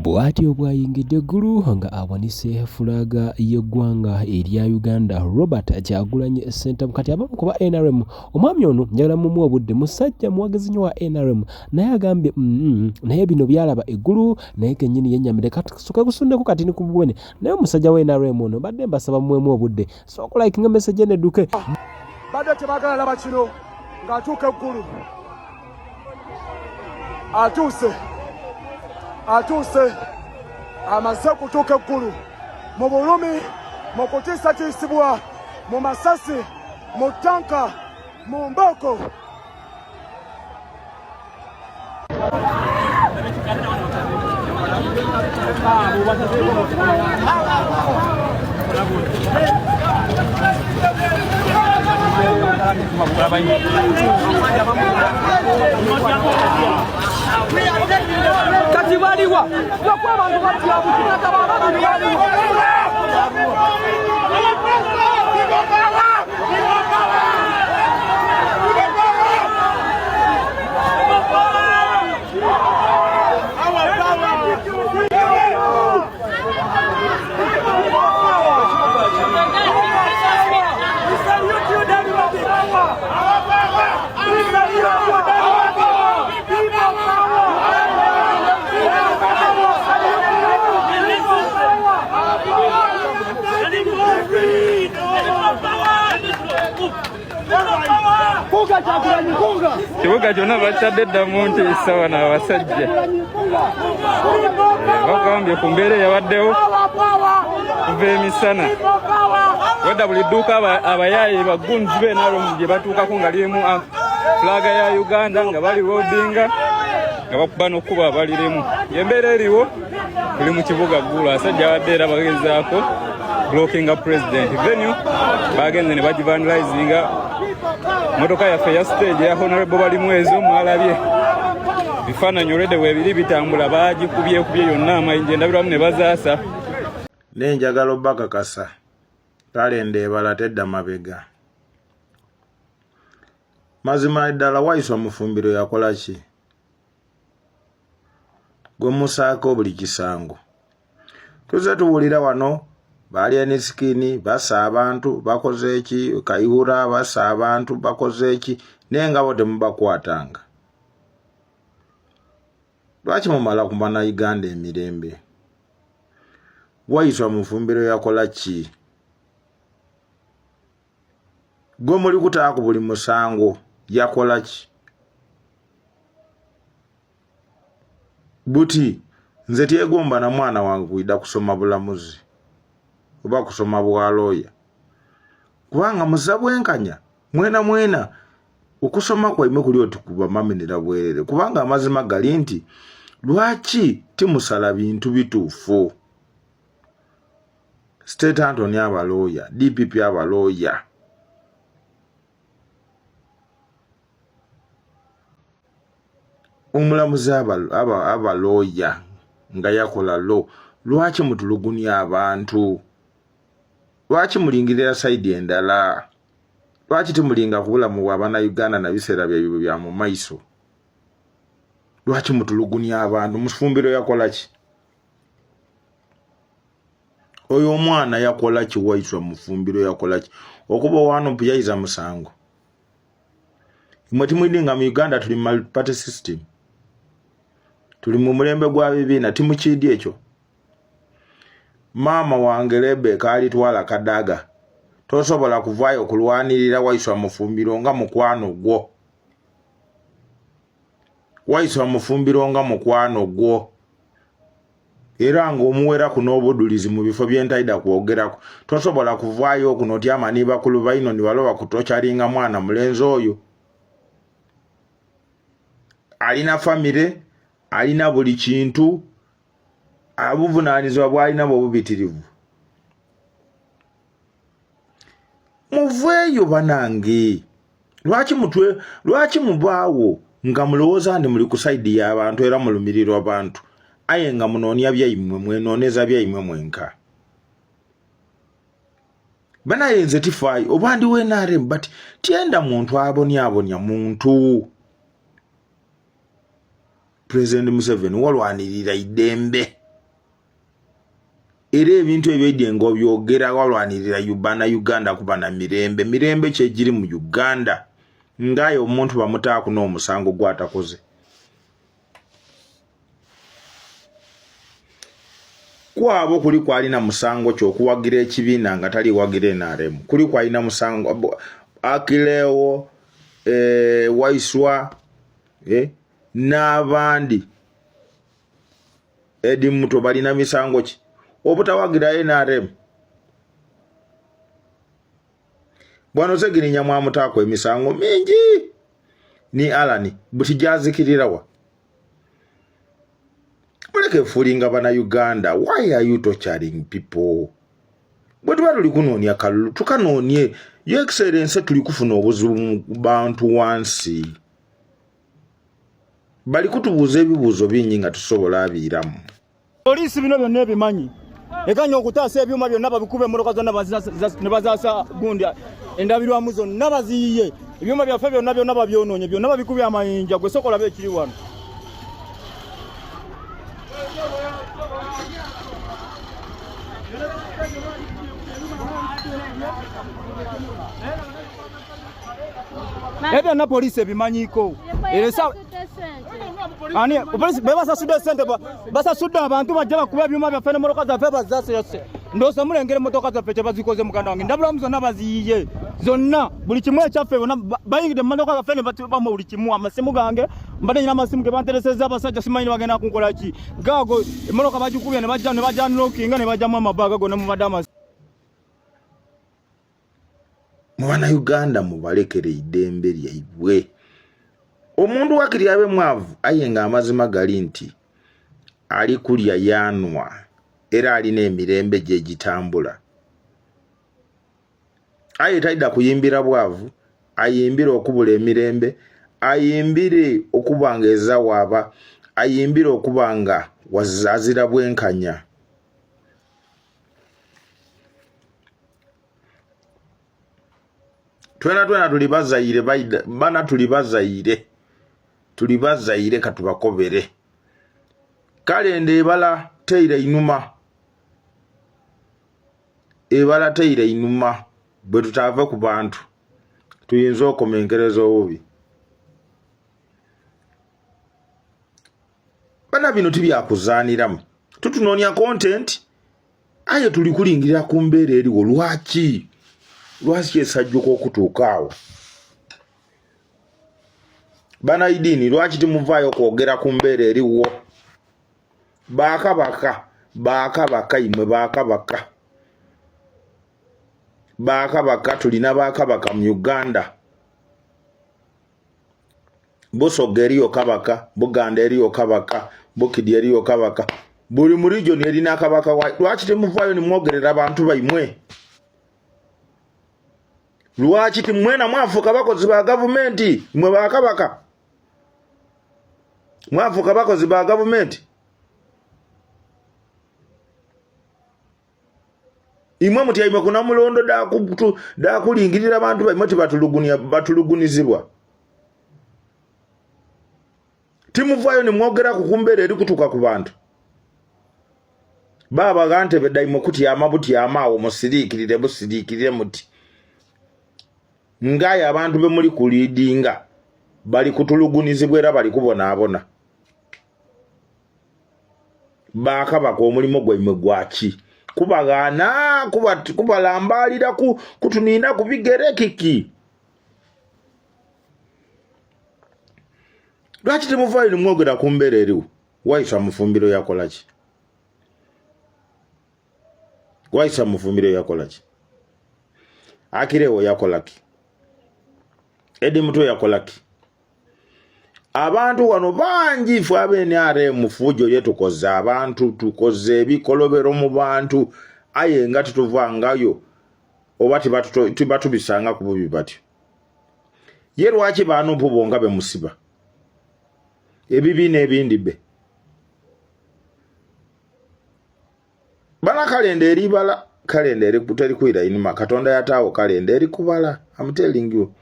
Bw'atyo bw'ayingidde eggulu nga awanise fulaga y'eggwanga erya Uganda. Robert Kyagulanyi Ssentamu kati abamu ku ba NRM omwami ono njagala mumuwa obudde musajja muwagizi nnyo wa NRM naye agambye naye bino byalaba eggulu naye kennyini yennyamire kasooka kusundeko kati ni ku bubwene naye omusajja wa NRM ono badde mbasaba muwemu obudde sooka likinga message nedduke badde tebagala laba kino ng'atuuka eggulu atuuse amaze kutuuka eggulu mu bulumi mu kutiisatiisibwa mu masasi mu ttanka mu mbooko kati baliwa lwakwa abantu kibuga kyonna bakyadde ddamu nti sawa n'abasajja bagambye ku mbeera eyabaddewo kuva emisana wadda buli dduuka abayaayi baggunzi b'enalomu gye batuukako nga lirimu fulaga ya Uganda nga bali loadinga nga bakuba n'okkuba abalirimu embeera eriwo tuli mu kibuga ggulu asajja abadde era bagezaako blockinga president venue bagenze ne bagivandalizinga motoka yaffe ya stage ya honorable balimu ezo mwalabye bifaananyi olwedde weebiri bitambula bagikubyekubye yonna amayinja endabirwamu ne bazaasa nenjagala obbakakasa kale ndeebala tedda mabega mazima ddala Waiswa Mufumbiro yakola ki gwe musaako buli kisango tuze tuwulira wano baalya ne sikini basa abantu bakoze eki Kayihura basa abantu bakoze eki n'engabo temubakwatanga lwaki mumala kumana Uganda emirembe Waiswa Mufumbiro yakola ki gwe muli kutaako buli musango yakola ki buti nze tyegomba na mwana wange kuyida kusoma bulamuzi oba kusoma bwalooya kubanga muzabwenkanya mwena okusoma kwaime kuli oti kuba mamenera bwerere kubanga amazima gali nti lwaki timusala bintu bituufu State Anthony abalooya DPP abalooya omulamuzi abalooya nga yakola lo lwaki mutulugunya abantu lwaki mulingirira saidi endala lwaki timulinga kubulamu bw'abaana Uganda na biseera byabwe bya mu maiso lwaki mutulugunya abantu Mufumbiro yakola ki oyo omwana yakola ki Waiswa Mufumbiro yakola ki okuba wano piyayiza musango imwe timwidinga mu Uganda tuli multi-party system tuli mu mulembe gwa bibiina timukidi ekyo mama wange Rebeka alitwala kadaga tosobola kuvaayo kulwanirira Waiswa Mufumbiro nga mukwano gwo Waiswa Mufumbiro nga mukwano gwo era nga omuwera kuno obudulizi mu bifo byentaida kwogerako tosobola kuvaayo kuno tyama ni bakulu baino ni baloba kutochalinga mwana mulenzi oyo alina famire alina buli kintu abuvunaanizibwa bwalina bwobubitirivu muveeyo banange lwaki mubaawo nga mulowooza ndi muli ku saidi y'abantu era mulumirirwa abantu aye nga munoonya byaimwe mwenooneza byaimwe mwenka banaye nze tifaayo oba ndi NRM but tienda muntu abonyabonya muntu President Museveni walwanirira idembe era ebintu ebyeddengo byogera walwanirira Uganda kuba na mirembe kyegiri mu Uganda ngaye omuntu bamutaako n'omusango gwatakoze. Kwabo kuli kwalina musango ky'okuwagira ekibiina nga tali wagira NRM. Kuli kwalina musango Akilewo, Waiswa, n'abandi Edi Muto balina misango ki obutawagira NRM. Bwano Segirinya mwamutaako emisango mingi ni Alani butijazikirirawa. Muleke fulinga bana Uganda. Why are you torturing people? Bwetu batuli kunoonya kalulu tukanoonye. Your Excellency tuli kufuna obuzibu mu bantu wansi. Bali kutubuuza ebibuuzo bingi nga tusobola abiiramu. Polisi bino byonna ebimanyi. Ekanya okutaasa ebyuma byonna babikube emmotoka zonna ne bazaasa gundi endabirwamu zonna baziyiye. Ebyuma byaffe byonna babyonoonye byonna babikubye amayinja gwe sokola be ekiri wano. Ebyo na polisi ebimanyiko. Eresa ani polisi bebasasudde sente basasudde abantu bajja bakuba ebyuma byaffe n'emmotoka zaffe bazaase yose. Ndoosa mulengera emmotoka zaffe kye bazikoze muganda wange. Ndabulamu zonna baziyiye. Zonna buli kimu ekyaffe bonna bayingidde emmotoka zaffe ne batibamu buli kimu. Amasimu gange mbadde nyina amasimu ge banteresezza abasajja simanyi bagenda kunkola ki. Gaago emmotoka bagikubye ne bajja unlockinga ne bajjamu amabaaga gonna mu madama. Mwana Uganda mubalekere idembe lyaibwe. Omundu wakiri abe mwavu ayenga amazima gali nti ali kulya yanwa era alina emirembe gye gitambula. Aye taida kuyimbira bwavu, ayimbire okubula emirembe, ayimbire okubanga ezawaaba, ayimbire okubanga wazazira bwenkanya. Twena tulibazaire bana tulibazaire katubakobere. Kalende ebala teire inuma bwe tutava ku bantu tuyinza okomenkereza obubi. Bana bino tibyakuzaaniramu tutunoonya content aye tuli kulingirira ku mbeera eriwo lwaki esajjuka okutuukaawo. Bana idini lwaki timuvaayo kwogera ku mbeera eriwo. Bakabaka imwe bakabaka tulina bakabaka mu Uganda. Busoga eriyo kabaka, Buganda eriyo kabaka, Bukidi eriyo kabaka. Buli mu region erina kabaka wa. Lwaki timuvaayo nimwogerera abantu baimwe? Lwaki timwena mwafuuka bakozi ba gavumenti mwe bakabaka? Mwafuuka bakozi ba gavumenti? Imwe mutyaime kuna mulondo dakulingirira abantu baimwe batulugunizibwa. Timuvaayo nimwogera ku kumbeera eri kutuuka ku bantu. Baba gante bedaimo kutyama butyamaawo busiriikirire muti. Ngaya abantu be muli kulidinga bali kutulugunizibwa era bali kubonaabona. Bakabaka omulimo gwaimwe gwaki? Kubagaana kubalambalira kutunina ku bigere kiki. Lwaki timuvaayo nimwogera ku mbeera eriwo? Waiswa mufumbiro yakola ki? Waiswa mufumbiro yakola ki? Akilewo yakola ki? Edi Muto yakola ki? Abantu wano bangi ife NRM fujo yetukoze abantu tukoze ebikolobero mu bantu aye nga tutuvangayo oba tibatubisanga ku bubi batyo. Ye lwaki bano bonga be musiba ebibiina ebindi be bana kalenda eri bala kalenda eri kuteri kwira inuma Katonda yataawo kalenda eri kubala. I'm telling you.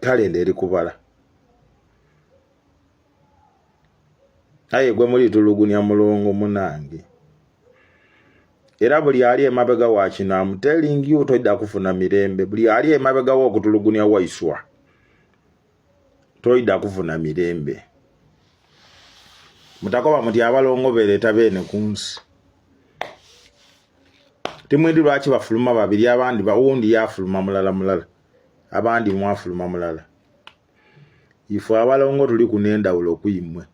Kalenda eri kubala. aye gwe muli tulugunya mulongo munange era buli ali emabega wa kino I'm telling you toyida kufuna mirembe buli ali emabega wa okutulugunya waiswa toyida kufuna mirembe mutakoba muti abalongo bereta bene kunsi timwedi lwaki bafuluma babiri abandi bawundi yafuluma mulala abandi mwafuluma mulala ifu abalongo tuli kunenda ulo kuyimwe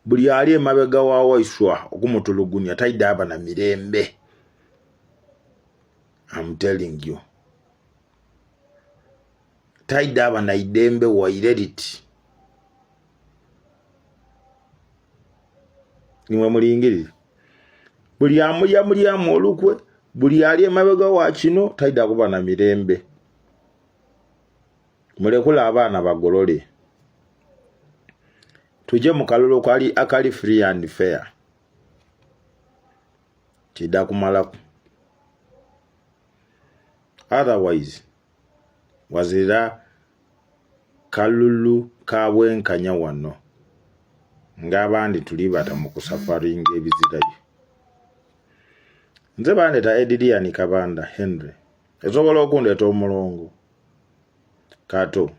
buli ali emabega wa waiswa okumutulugunya tayida aba na mirembe I'm telling you tayida aba na idembe wa iredit nimwe mulingirire buli amulyamu olukwe buli ali emabega wa kino tayida kuba na mirembe mulekula abaana bagolole tuje mu kalolo kwali akali free and fair tida kumalaku otherwise wazira kalulu kabwenkanya wano ng'abandi tuli bata mu kusafaringa ebizirayo nze bandeta Edidian Kabanda Henry esobola okundeta omulongo kato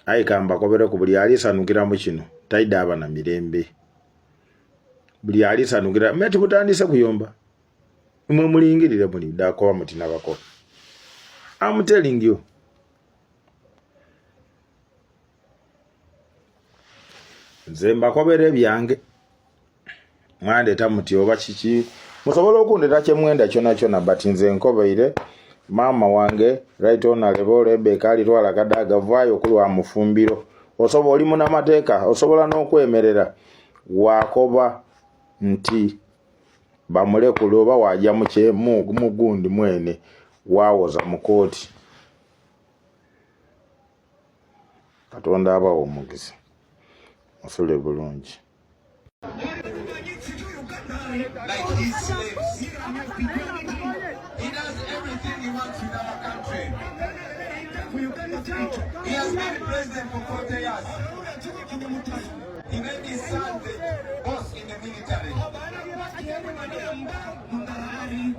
ayikamba kobere ku buli ali sanukira mu kino tayida aba na mirembe buli ali sanukira meti mutandise kuyomba mwe mulingirire muli dakoba mutina bako I'm telling you nzemba kobere byange mwandeta muti oba kiki musobola okundeta kyemwenda kyona but nze nkobeire mama wange right honorable Rebecca ali twala kadaga vayo kulwa mufumbiro osobola oli munamateeka osobola n'okwemerera wakoba nti bamulekula oba wajja mugundi mwene wawoza mu kooti Katonda abawo omugisa osule bulungi Like these slaves. He does everything he wants in our country. He has been president for 40 years. He made his son the boss in the military.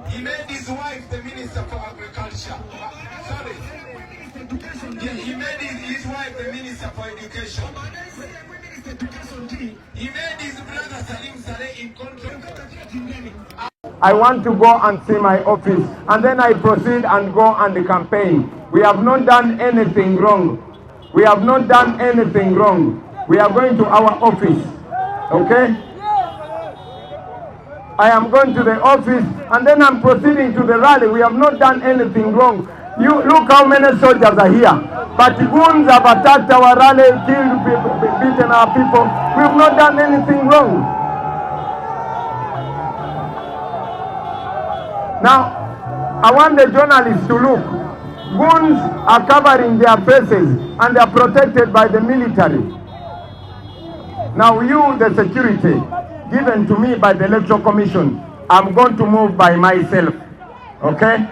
He made his wife the minister for agriculture. Sorry. Yeah, he made his wife the minister for education. He made his brother Salim Saleh in control. I want to go and see my office, and then I proceed and go and campaign. We have not done anything wrong. We have not done anything wrong. We are going to our office, okay? I am going to the office, and then I'm proceeding to the rally. We have not done anything wrong. You look how many soldiers are here. But goons have attacked our rally, killed people, beaten our people. We have not done anything wrong. Now, I want the journalists to look. Goons are covering their faces and they are protected by the military. Now you, the security given to me by the Electoral Commission, I'm going to move by myself. Okay?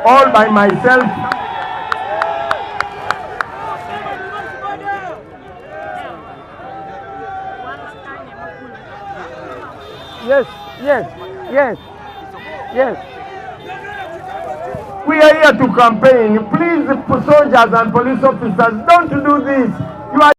All by myself. Yes. We are here to campaign. Please, soldiers and police officers, don't do this.